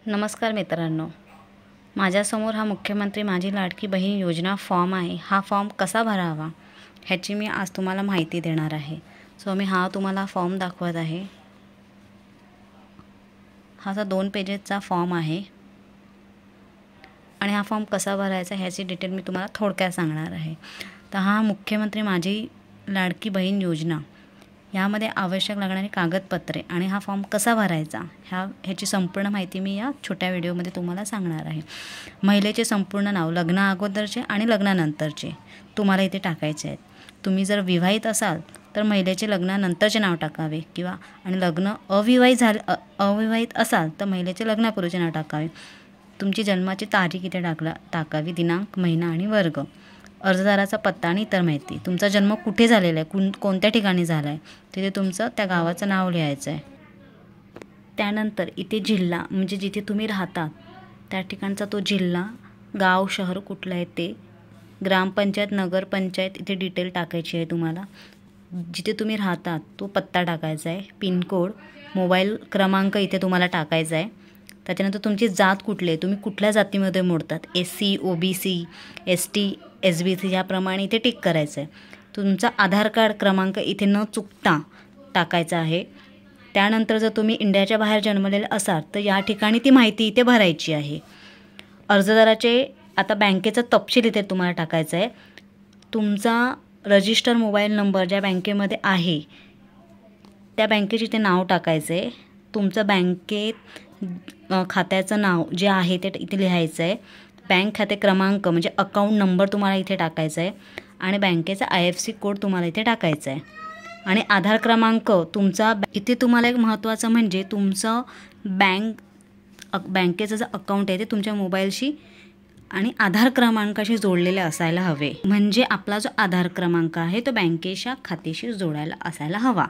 नमस्कार मित्रांनो, माझ्यासमोर हा मुख्यमंत्री माझी लाडकी बहीण योजना फॉर्म आहे। हा फॉर्म कसा भरावा ह्याची मी आज तुम्हाला माहिती देणार आहे। सो मी तुम्हाला फॉर्म दाखवत आहे। हा 2 पेजेसचा फॉर्म आहे आणि हा फॉर्म कसा भरायचा ह्याची डिटेल मी तुम्हाला थोडक्यात सांगणार आहे। तर हा मुख्यमंत्री माझी लाडकी बहीण योजना यामध्ये आवश्यक लागणारी कागदपत्रे आणि हा फॉर्म कसा भरायचा ह्याची संपूर्ण माहिती मी या छोट्या व्हिडिओमध्ये तुम्हाला सांगणार आहे। महिलेचे संपूर्ण नाव, लग्ना अगोदरचे आणि लग्नानंतरचे तुम्हाला इथे टाकायचे आहेत। तुम्ही जर विवाहित असाल तर महिलेचे लग्नानंतरचे नाव टाकावे किंवा आणि लग्न अविवाहित असाल तर महिलेचे लग्नापूर्वीचे नाव टाकावे। तुमची जन्माची तारीख इथे टाकावी, दिनांक, महिना आणि वर्ग, अर्जदाराचा पत्ता आणि इतर माहिती, तुमचा जन्म कुठे झालेला आहे, कोणत्या ठिकाणी झाला आहे तिथे तुमचं त्या गावाचं नाव लिहायचं आहे। त्यानंतर इथे जिल्हा म्हणजे जिथे तुम्ही राहता त्या ठिकाणचा तो जिल्हा, गाव, शहर कुठलं आहे ते, ग्रामपंचायत, नगरपंचायत इथे डिटेल टाकायची आहे तुम्हाला। जिथे तुम्ही राहतात तो पत्ता टाकायचा आहे, पिनकोड, मोबाईल क्रमांक इथे तुम्हाला टाकायचा आहे। त्याच्यानंतर तुमची जात कुठली आहे, तुम्ही कुठल्या जातीमध्ये मोडतात, SC, OBC, ST, SBC याप्रमाणे इथे टिक करायचं आहे। तुमचा आधार कार्ड क्रमांक इथे न चुकता टाकायचा आहे। त्यानंतर जर तुम्ही इंडियाच्या बाहेर जन्मलेले असाल तर या ठिकाणी ती माहिती इथे भरायची आहे। अर्जदाराचे आता बँकेचा तपशील इथे तुम्हाला टाकायचा आहे। तुमचा रजिस्टर मोबाईल नंबर ज्या बँकेमध्ये आहे त्या बँकेचे इथे नाव टाकायचं आहे। तुमचं बँकेत खात्याचं नाव जे आहे ते इथे लिहायचं आहे। बँक खाते क्रमांक म्हणजे अकाउंट नंबर तुम्हाला इथे टाकायचा आहे आणि बँकेचा IFSC कोड तुम्हाला इथे टाकायचा आहे आणि आधार क्रमांक तुमचा इथे तुम्हाला एक महत्त्वाचं म्हणजे तुमचं बँकेचं जे अकाउंट आहे ते तुमच्या मोबाईलशी आणि आधार क्रमांकाशी जोडलेले असायला हवे। म्हणजे आपला जो आधार क्रमांक आहे तो बँकेच्या खात्याशी जोडायला असायला हवा।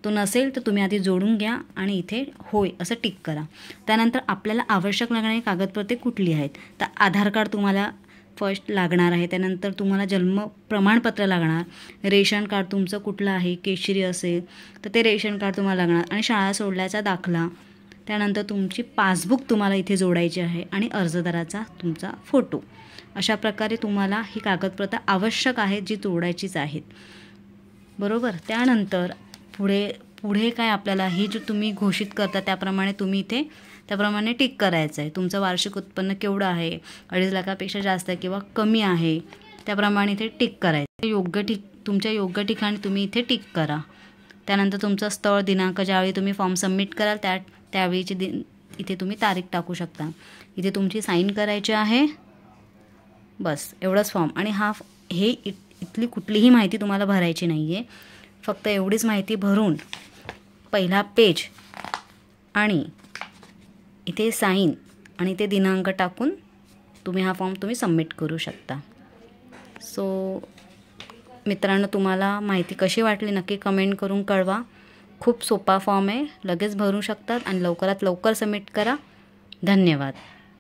तो नसेल तर तुम्ही आधी जोडून घ्या आणि इथे होय असं टिक करा। त्यानंतर आपल्याला आवश्यक लागणारी कागदपत्रे कुठली आहेत, तर आधार कार्ड तुम्हाला फर्स्ट लागणार आहे। त्यानंतर तुम्हाला जन्म प्रमाणपत्र लागणार, रेशन कार्ड तुमचं कुठलं आहे, केशरी असेल तर ते रेशन कार्ड तुम्हाला लागणार आणि शाळा सोडल्याचा दाखला। त्यानंतर तुमची पासबुक तुम्हाला इथे जोडायची आहे आणि अर्जदाराचा तुमचा फोटो। अशा प्रकारे तुम्हाला ही कागदपत्रे आवश्यक आहेत जी जोडायचीच आहेत, बरोबर। त्यानंतर पुढे काय आपल्याला हे जे तुम्ही घोषित करता त्याप्रमाणे तुम्ही इथे त्याप्रमाणे टिक करायचं आहे। तुमचं वार्षिक उत्पन्न केवढं आहे, 2.5 लाखापेक्षा जास्त आहे किंवा कमी आहे त्याप्रमाणे इथे टिक करायचं। तुमच्या योग्य ठिकाणी तुम्ही इथे टिक करा। त्यानंतर तुमचं स्थळ, दिनांक, ज्यावेळी तुम्ही फॉर्म सबमिट कराल त्यावेळीची इथे तुम्ही तारीख टाकू शकता। इथे तुमची साईन करायची आहे, बस एवढंच फॉर्म। आणि इथली कुठलीही माहिती तुम्हाला भरायची नाही आहे, फक्त एवढीच माहिती भरून पहिला पेज आणि इथे साईन आणि इथे दिनांक टाकून तुम्ही हा फॉर्म सबमिट करू शकता। सो मित्रांनो, तुम्हाला माहिती कशी वाटली नक्की कमेंट करून कळवा। खूप सोपा फॉर्म आहे, लगेच भरू शकतात आणि लवकरात लवकर सबमिट करा। धन्यवाद।